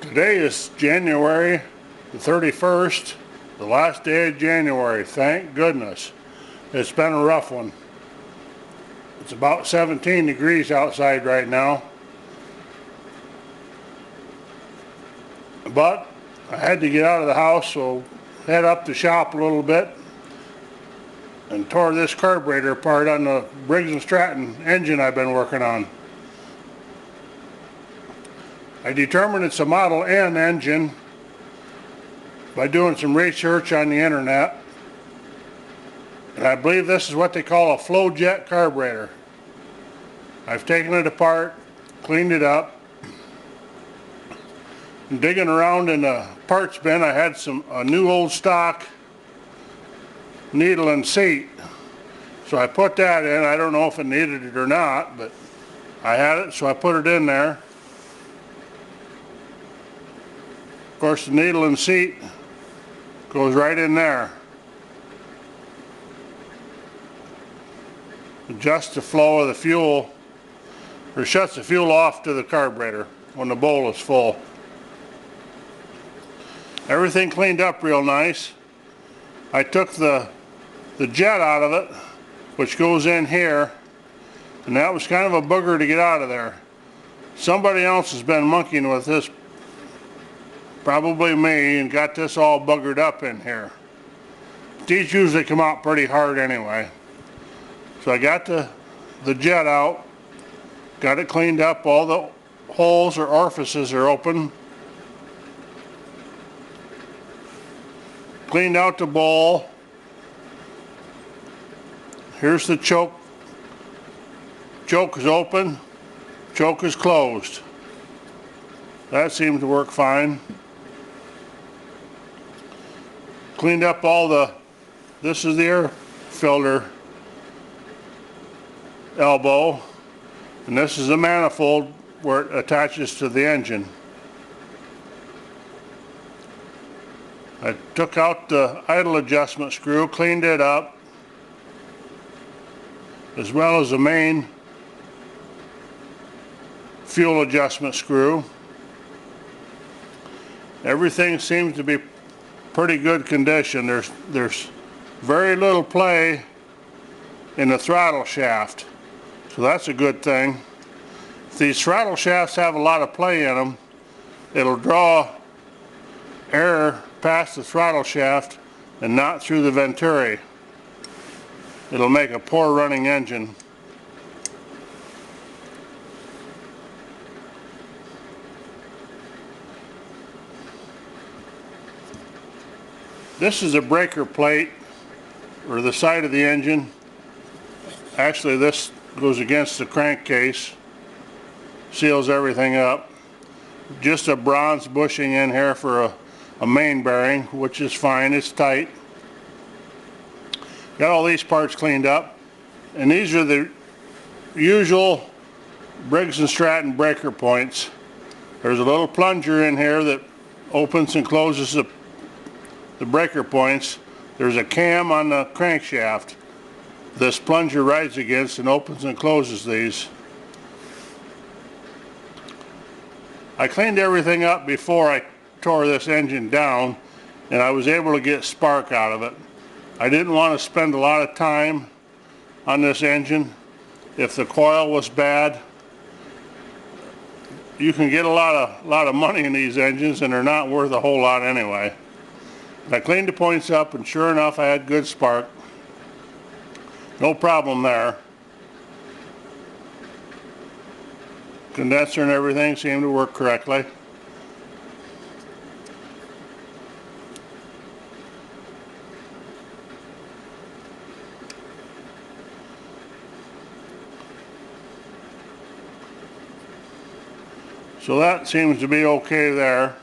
Today is January the 31st, the last day of January. Thank goodness. It's been a rough one. It's about 17 degrees outside right now. But I had to get out of the house, so head up the shop a little bit and tore this carburetor apart on the Briggs & Stratton engine I've been working on. I determined it's a Model N engine by doing some research on the internet, and I believe this is what they call a flow jet carburetor. I've taken it apart, cleaned it up, and digging around in the parts bin I had a new old stock needle and seat, so I put that in. I don't know if it needed it or not, but I had it, so I put it in there. Of course, the needle and seat goes right in there. Adjusts the flow of the fuel, or shuts the fuel off to the carburetor when the bowl is full. Everything cleaned up real nice. I took the jet out of it, which goes in here, and that was kind of a booger to get out of there. Somebody else has been monkeying with this, probably me, and got this all buggered up in here. These usually come out pretty hard anyway. So I got the jet out, got it cleaned up, all the holes or orifices are open. Cleaned out the bowl. Here's the choke. Choke is open, choke is closed. That seemed to work fine. Cleaned up this is the air filter elbow, and this is the manifold where it attaches to the engine. I took out the idle adjustment screw, cleaned it up, as well as the main fuel adjustment screw. Everything seems to be pretty good condition. There's very little play in the throttle shaft, so that's a good thing. If these throttle shafts have a lot of play in them, it'll draw air past the throttle shaft and not through the venturi. It'll make a poor running engine. This is a breaker plate, or the side of the engine. Actually, this goes against the crankcase, seals everything up. Just a bronze bushing in here for a main bearing, which is fine, it's tight. Got all these parts cleaned up, and these are the usual Briggs & Stratton breaker points. There's a little plunger in here that opens and closes the breaker points. There's a cam on the crankshaft this plunger rides against and opens and closes these. I cleaned everything up before I tore this engine down, and I was able to get spark out of it. I didn't want to spend a lot of time on this engine. If the coil was bad, you can get a lot of money in these engines, and they're not worth a whole lot anyway. I cleaned the points up, and sure enough, I had good spark. No problem there. Condenser and everything seemed to work correctly. So that seems to be okay there.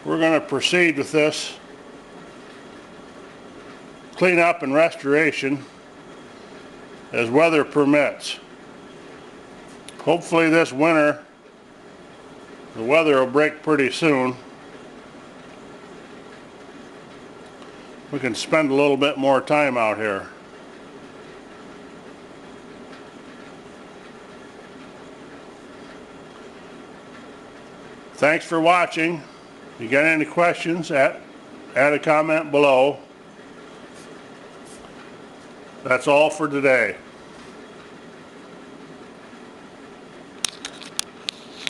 We're going to proceed with this cleanup and restoration as weather permits. Hopefully this winter the weather will break pretty soon. We can spend a little bit more time out here. Thanks for watching. If you got any questions, add a comment below. That's all for today.